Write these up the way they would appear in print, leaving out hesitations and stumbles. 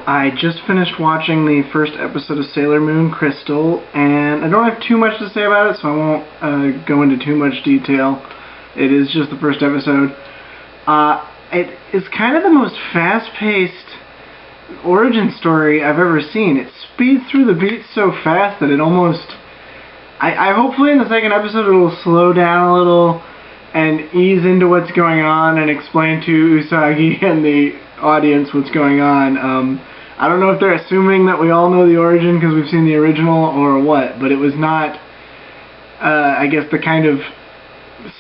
I just finished watching the first episode of Sailor Moon Crystal, and I don't have too much to say about it, so I won't go into too much detail. It is just the first episode. It is kind of the most fast-paced origin story I've ever seen. It speeds through the beats so fast that it almost... I hopefully in the second episode it'll slow down a little and ease into what's going on and explain to Usagi and the audience what's going on. I don't know if they're assuming that we all know the origin because we've seen the original or what, but it was not, I guess, the kind of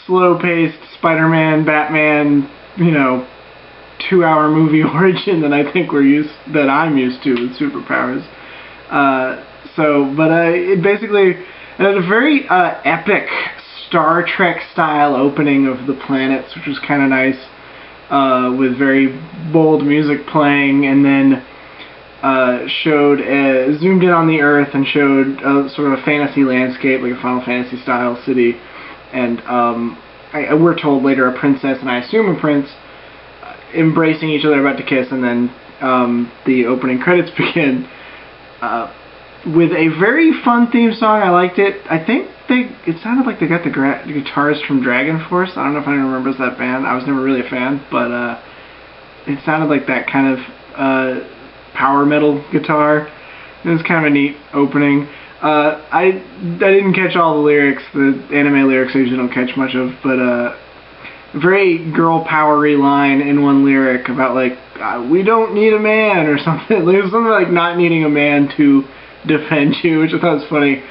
slow-paced Spider-Man, Batman, 2-hour movie origin that I think I'm used to with superpowers. It basically had a very epic Star Trek style opening of the planets, which was kind of nice, with very bold music playing, and then zoomed in on the Earth and showed sort of a fantasy landscape, like a Final Fantasy style city, and we're told later a princess, and I assume a prince, embracing each other, about to kiss, and then the opening credits begin with a very fun theme song. I liked it. I think it sounded like they got the guitars from Dragon Force. I don't know if anyone remembers that band. I was never really a fan, but it sounded like that kind of power metal guitar. It was kind of a neat opening. I didn't catch all the lyrics. The anime lyrics I usually don't catch much of, but a very girl powery line in one lyric about like, we don't need a man, or something. It was something like not needing a man to defend you, which I thought was funny.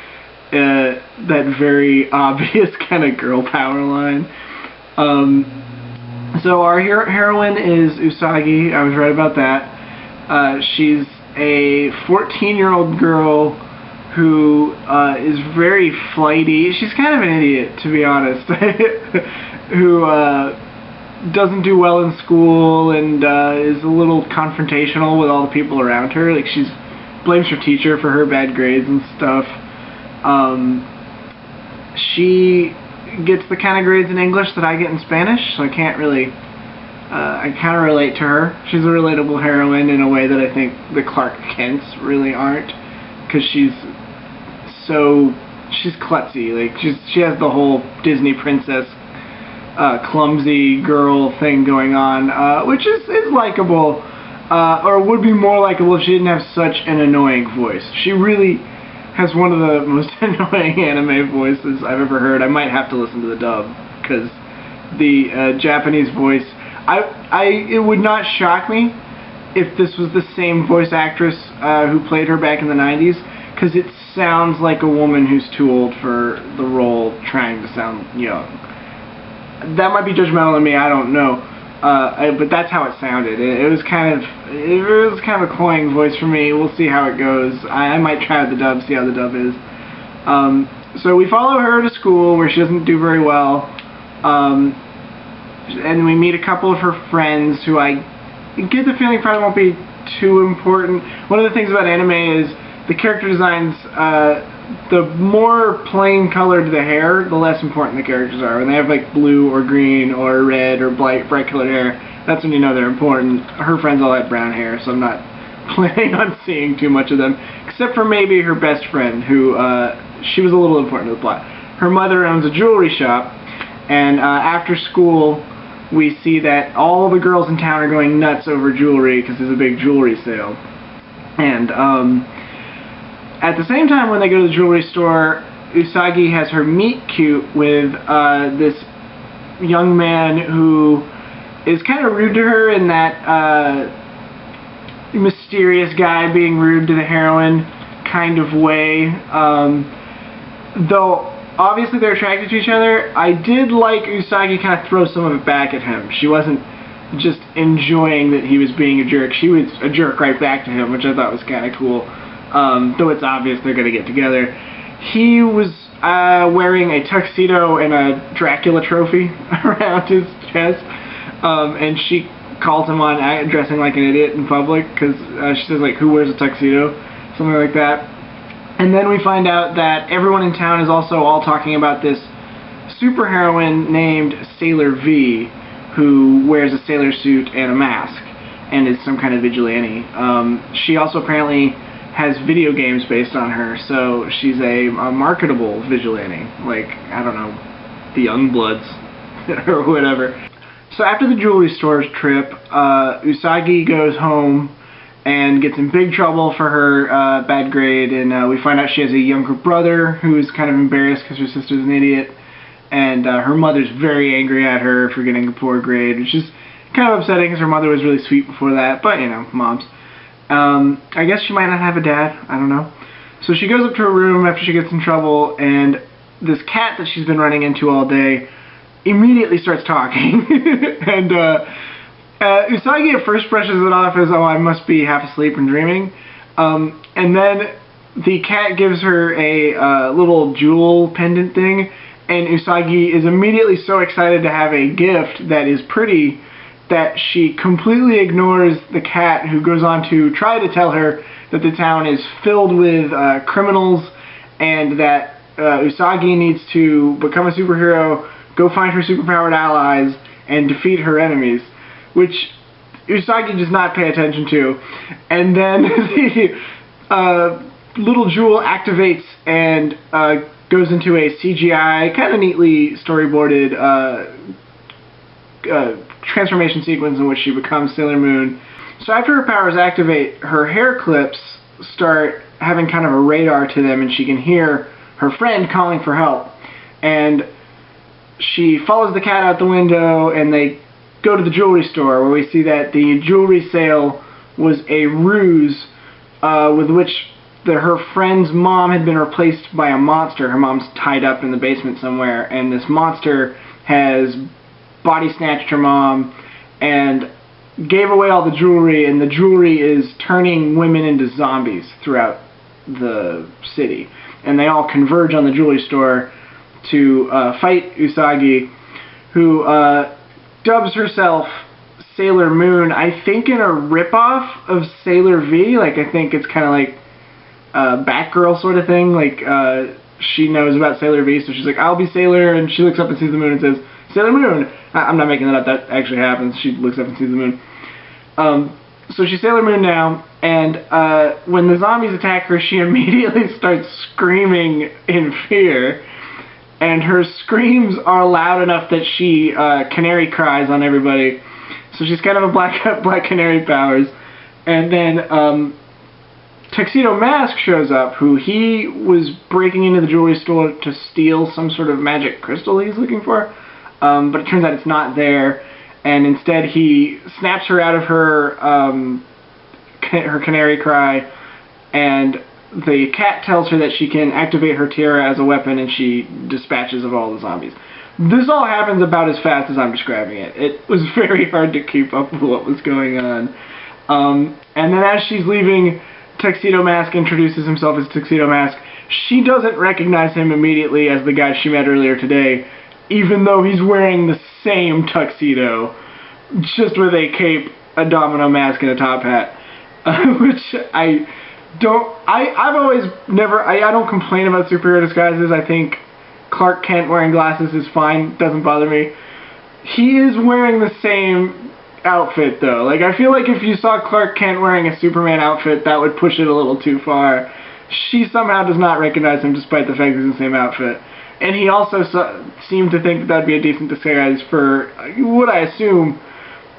That very obvious kind of girl power line. So our heroine is Usagi. I was right about that. She's a 14-year-old girl who is very flighty. She's kind of an idiot, to be honest. Who doesn't do well in school and is a little confrontational with all the people around her. Like, she blames her teacher for her bad grades and stuff. She gets the kind of grades in English that I get in Spanish, so I can't really, I kind of relate to her. She's a relatable heroine in a way that I think the Clark Kents really aren't, because she's klutzy. Like, she has the whole Disney princess, clumsy girl thing going on, which is likable, or would be more likable if she didn't have such an annoying voice. She really has one of the most annoying anime voices I've ever heard. I might have to listen to the dub, because the Japanese voice, it would not shock me if this was the same voice actress who played her back in the 90s, because it sounds like a woman who's too old for the role, trying to sound young. That might be judgmental of me, I don't know. But that's how it sounded. It was kind of a cloying voice for me. We'll see how it goes. I might try out the dub, see how the dub is. So we follow her to school where she doesn't do very well, and we meet a couple of her friends who I get the feeling probably won't be too important. One of the things about anime is the character designs. The more plain colored the hair, the less important the characters are. When they have like blue or green or red or bright colored hair, that's when you know they're important. Her friends all had brown hair, so I'm not planning on seeing too much of them, except for maybe her best friend, who she was a little important to the plot. Her mother owns a jewelry shop, and after school we see that all the girls in town are going nuts over jewelry because there's a big jewelry sale. And at the same time, when they go to the jewelry store, Usagi has her meet cute with this young man who is kind of rude to her in that mysterious guy being rude to the heroine kind of way. Though obviously they're attracted to each other, I did like Usagi kind of throw some of it back at him. She wasn't just enjoying that he was being a jerk. She was a jerk right back to him, which I thought was kind of cool. Though it's obvious they're going to get together. He was wearing a tuxedo and a Dracula trophy around his chest, and she calls him on dressing like an idiot in public, because she says, like, who wears a tuxedo? Something like that. And then we find out that everyone in town is also all talking about this superheroine named Sailor V, who wears a sailor suit and a mask. and is some kind of vigilante. She also apparently has video games based on her, so she's a marketable vigilante, like, I don't know, the Youngbloods or whatever. So after the jewelry store trip, Usagi goes home and gets in big trouble for her bad grade, and we find out she has a younger brother who is kind of embarrassed because her sister's an idiot, and her mother's very angry at her for getting a poor grade, which is kind of upsetting because her mother was really sweet before that, but you know, moms. I guess she might not have a dad, I don't know. So she goes up to her room after she gets in trouble, and this cat that she's been running into all day immediately starts talking. And Usagi at first brushes it off as, oh, I must be half asleep and dreaming. And then the cat gives her a little jewel pendant thing, and Usagi is immediately so excited to have a gift that is pretty that she completely ignores the cat, who goes on to try to tell her that the town is filled with criminals and that Usagi needs to become a superhero, go find her superpowered allies, and defeat her enemies, which Usagi does not pay attention to. And then the little jewel activates and goes into a CGI, kind of neatly storyboarded transformation sequence in which she becomes Sailor Moon. So after her powers activate, her hair clips start having kind of a radar to them, and she can hear her friend calling for help. And she follows the cat out the window, and they go to the jewelry store, where we see that the jewelry sale was a ruse with which her friend's mom had been replaced by a monster. Her mom's tied up in the basement somewhere, and this monster has body snatched her mom and gave away all the jewelry, and the jewelry is turning women into zombies throughout the city. And they all converge on the jewelry store to fight Usagi, who dubs herself Sailor Moon, I think in a ripoff of Sailor V. Like, I think it's kind of like Batgirl sort of thing. Like, she knows about Sailor V, so she's like, I'll be Sailor, and she looks up and sees the moon and says, Sailor Moon! I'm not making that up, that actually happens. She looks up and sees the moon. So she's Sailor Moon now, and when the zombies attack her, she immediately starts screaming in fear, and her screams are loud enough that she canary cries on everybody. So she's kind of a black canary powers. And then Tuxedo Mask shows up, who he was breaking into the jewelry store to steal some sort of magic crystal he's looking for. But it turns out it's not there, and instead he snaps her out of her her canary cry, and the cat tells her that she can activate her tiara as a weapon, and she dispatches of all the zombies. This all happens about as fast as I'm describing it. It was very hard to keep up with what was going on. And then as she's leaving, Tuxedo Mask introduces himself as Tuxedo Mask. She doesn't recognize him immediately as the guy she met earlier today, even though he's wearing the same tuxedo, just with a cape, a domino mask, and a top hat. Which I don't complain about superhero disguises. I think Clark Kent wearing glasses is fine, doesn't bother me. He is wearing the same outfit though. Like, I feel like if you saw Clark Kent wearing a Superman outfit, that would push it a little too far. She somehow does not recognize him despite the fact he's in the same outfit. And he also seemed to think that would be a decent disguise for what I assume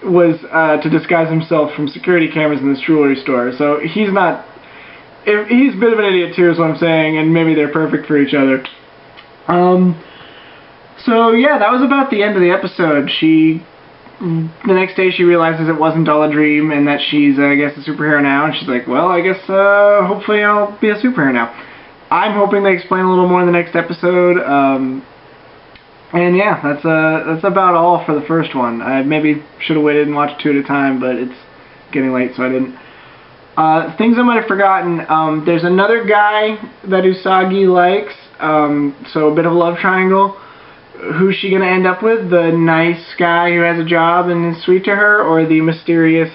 was to disguise himself from security cameras in this jewelry store. So he's not... He's a bit of an idiot too, is what I'm saying, and maybe they're perfect for each other. So yeah, that was about the end of the episode. The next day she realizes it wasn't all a dream and that she's, I guess, a superhero now, and she's like, well, I guess, hopefully I'll be a superhero now. I'm hoping they explain a little more in the next episode, and yeah, that's about all for the first one. I maybe should have waited and watched two at a time, but it's getting late, so I didn't. Things I might have forgotten, there's another guy that Usagi likes, so a bit of a love triangle. Who's she going to end up with? The nice guy who has a job and is sweet to her, or the mysterious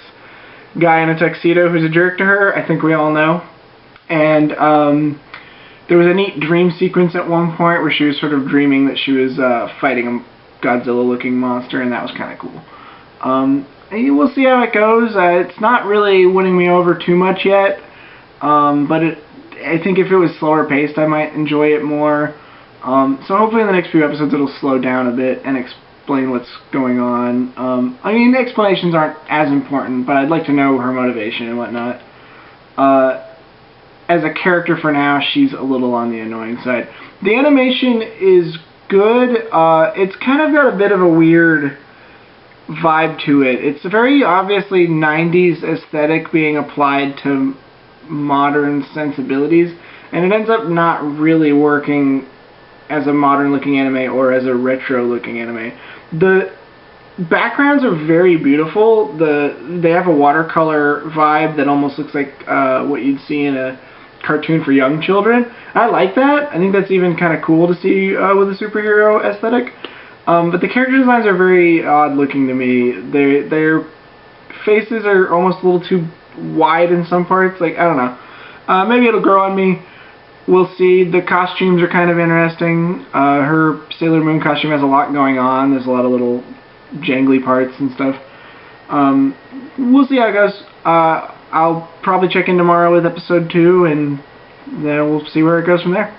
guy in a tuxedo who's a jerk to her? I think we all know. And there was a neat dream sequence at one point where she was sort of dreaming that she was fighting a Godzilla-looking monster, and that was kind of cool. we'll see how it goes. It's not really winning me over too much yet, but I think if it was slower paced, I might enjoy it more. So hopefully in the next few episodes it'll slow down a bit and explain what's going on. I mean, the explanations aren't as important, but I'd like to know her motivation and whatnot. As a character for now, she's a little on the annoying side. The animation is good. It's kind of got a bit of a weird vibe to it. It's a very obviously 90s aesthetic being applied to modern sensibilities, and it ends up not really working as a modern looking anime or as a retro looking anime. The backgrounds are very beautiful. They have a watercolor vibe that almost looks like what you'd see in a cartoon for young children. I like that. I think that's even kind of cool to see with a superhero aesthetic. But the character designs are very odd looking to me. Their faces are almost a little too wide in some parts. Like, I don't know. Maybe it'll grow on me. We'll see. The costumes are kind of interesting. Her Sailor Moon costume has a lot going on. There's a lot of little jangly parts and stuff. We'll see how it goes. I'll probably check in tomorrow with episode 2, and then we'll see where it goes from there.